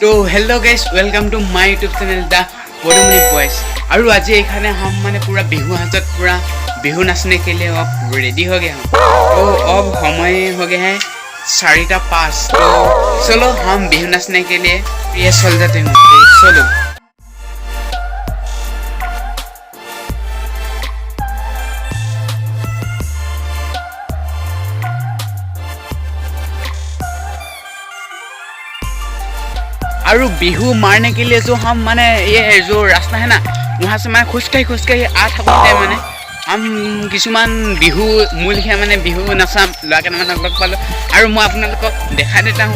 तो hello guys welcome to my YouTube channel the padumoni boys और आज एखाने हम माने पूरा बिहू हाथत पूरा बिहू नाचने के लिए अब रेडी हो गए हम तो अब समय हो गया है 4:05 तो चलो हम बिहू नाचने के लिए ये चल जाते हैं चलो और बिहू मारने के लिए जो हम माने ये जो रास्ता है ना वहाँ से मैं खुश कहीं आ थकोते माने हम किसुमान बिहू मूलखे माने बिहू नाचा लगे माने लग पालो और मैं आपको देखा देता हूँ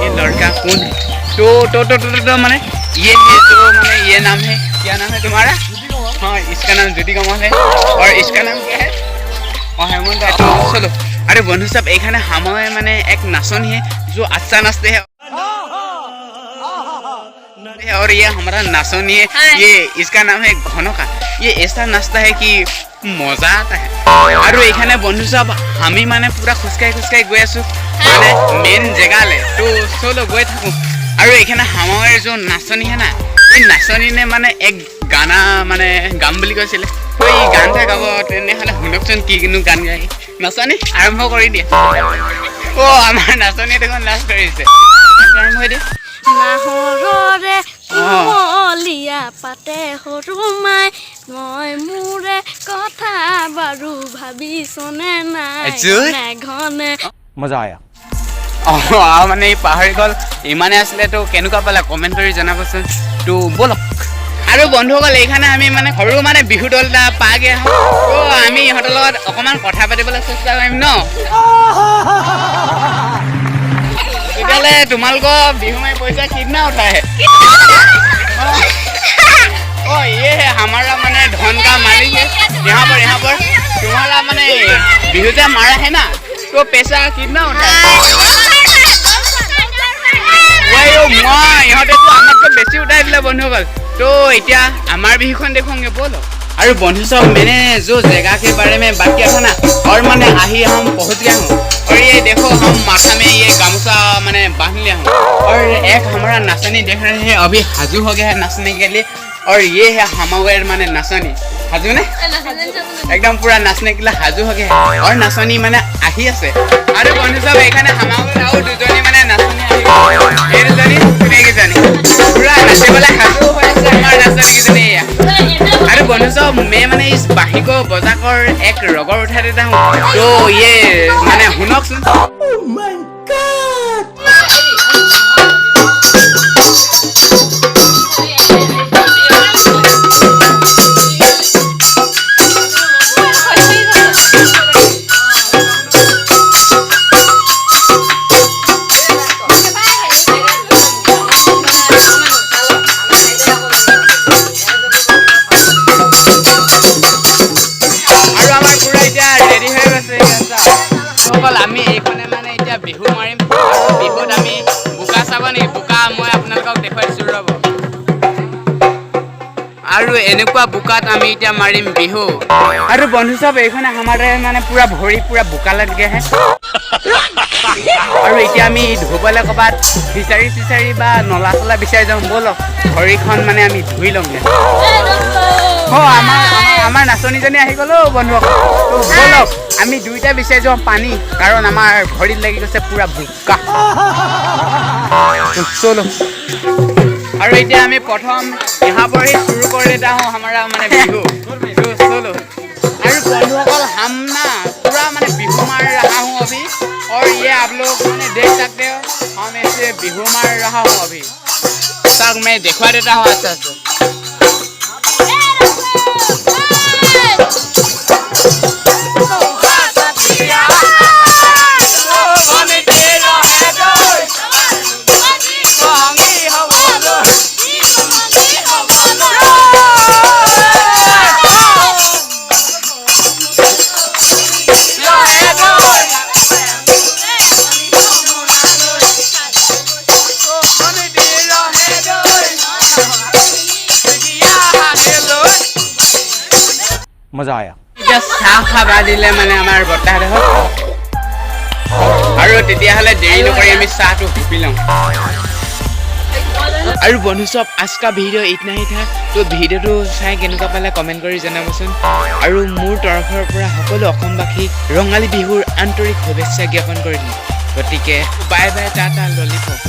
ये लड़का कौन है तो माने ये है जो माने ये नाम है क्या नाम है तुम्हारा हाँ इसका नाम ज्योति कमल है और इसका नाम क्या है हेमंत तो चलो अरे बंधु साहब एखाने हमारे माने एक नाचनी है जो अच्छा नाचते हैं और ये हमारा नाचनी है ये इसका नाम है घनका ये ऐसा नाचता है कि मजा आता है और एखाने बंधु साहब हमी माने पूरा खुसकाई गई आसो माने मेन जगह ले तो चलो गई थको और एखाने हमारे जो नाचनी है ना ये नाचनी ने माने एक गाना माने गाम বুলি কৈছিলে तो ये गान था गाब तेनेहले हुनकचोन किनु गान गाय नाचनी आरम्भ কৰি দিয়া ओ আমাৰ নাচনী দেখোন লাজ কৰিছে আৰম্ভ হৈ দিয়া নাহৰৰে কুমলীয়া পাতে হৰুমাই মই মোৰে কথা বাৰু ভাবিছনে নাই ঘনে মজা আয়া মানে এই পাহাৰী গল ইমানে আছিলে তো কেনেকুৱা পালা কমেন্ট কৰি জনাবচোন তো বলক আৰু বন্ধুসকল এইখানে আমি মানে সৰু মানে বিহু দল এটা পাগে তো আমি ইহঁতৰ লগত অকমান কথা পাতিবলৈ চেষ্টা কৰিম ন তেতিয়াহ'লে তোমালোকৰ বিহু মাৰি পইচা কিतना उठा है ओ ये है हमारा माने धन का मालिक है यहाँ पर तुम्हारा माने बिहू से मारा है ना तो पैसा कितना उठा है इहते तो आमतকৈ বেছি उठाई दिला बंधुসকল तो इतना हमार बिहुखन देखोगे बोलो और बंधु सब मैंने जो जगह के बारे में बात किया था ना और मैंने आही हम पहुंच गया हूँ और ये देखो हम माथा में ये गामूसा मैंने बांध लिया हूँ और एक हमारा नाचनी देख रहे हैं अभी हाजू हो गया है नाचने के लिए और ये है हमारे माने नाचनी हाजू ने एकदम पूरा नाचने के लिए हाजू हो गया है और नाचनी माने आही আছে और बंधु सब एखाने हमारे और दुजनी माने नाचनी आही এই দুজনী কোনে কি জানি पूरा नाचेबला हाजू হৈ আছে আমাৰ नाचनी কিজনী अरे बंधु साहब मैं माने इस बाही को बजाकर एक रगड़ उठा देता हूँ तो ये माने हुनक सुन আমি এইখনে মানে এতিয়া বিহু মাৰিম আৰু বিহুত আমি বুকা চাব নেকি বুকা মই আপোনালোকক দেখুৱাইছো ৰ'ব আৰু এনেকুৱা বুকাত আমি এতিয়া মাৰিম বিহু আৰু বন্ধু সাহেব এইখনে আমাৰে মানে পুৰা ভৰি পুৰা বুকা লাগ গয়া है আৰু এতিয়া আমি ধুবলৈ কবাত বিচাৰি বা নলা চলা বিচাৰি যাম বলক ভৰিখন মানে আমি ধুই লমগে আমাৰ নাচনীজনী আহি গ'ল বন্ধুসকল তো বলক আমি দুইটা বিচাৰি যাওঁ পানী কাৰণ আমাৰ ভৰিত লাগি গৈছে পুৰা বোকা চলো আৰু এতিয়া আমি প্ৰথম यहाँ पर ही शुरू कर देता हूँ हमारा माने बिहू तो चलो और बंधुসকल हम ना पूरा माने बिहू मार रहा हूँ अभी और ये आप लोग माने देख सकते हो हम ऐसे बिहू मार रहा हूँ अभी तक मैं दिखवा देता हूँ अच्छा से मजा आया चाह खावा दिले माने हमारे बता रहे हो আৰু তেতিয়াহ'লে দেৰি নকৰি আমি চাহটো হুপি লওঁ আৰু বন্ধু সব आज का वीडियो इतना ही था तो ভিডিঅ'টো চাই কেনেকুৱা পালে কমেন্ট কৰি জনাবচোন আৰু মোৰ তৰফৰ পৰা সকলো অসমবাসী ৰঙালী বিহুৰ আন্তৰিক শুভেচ্ছা জ্ঞাপন কৰিলোঁ গতিকে বাই বাই টাটা ললিপপ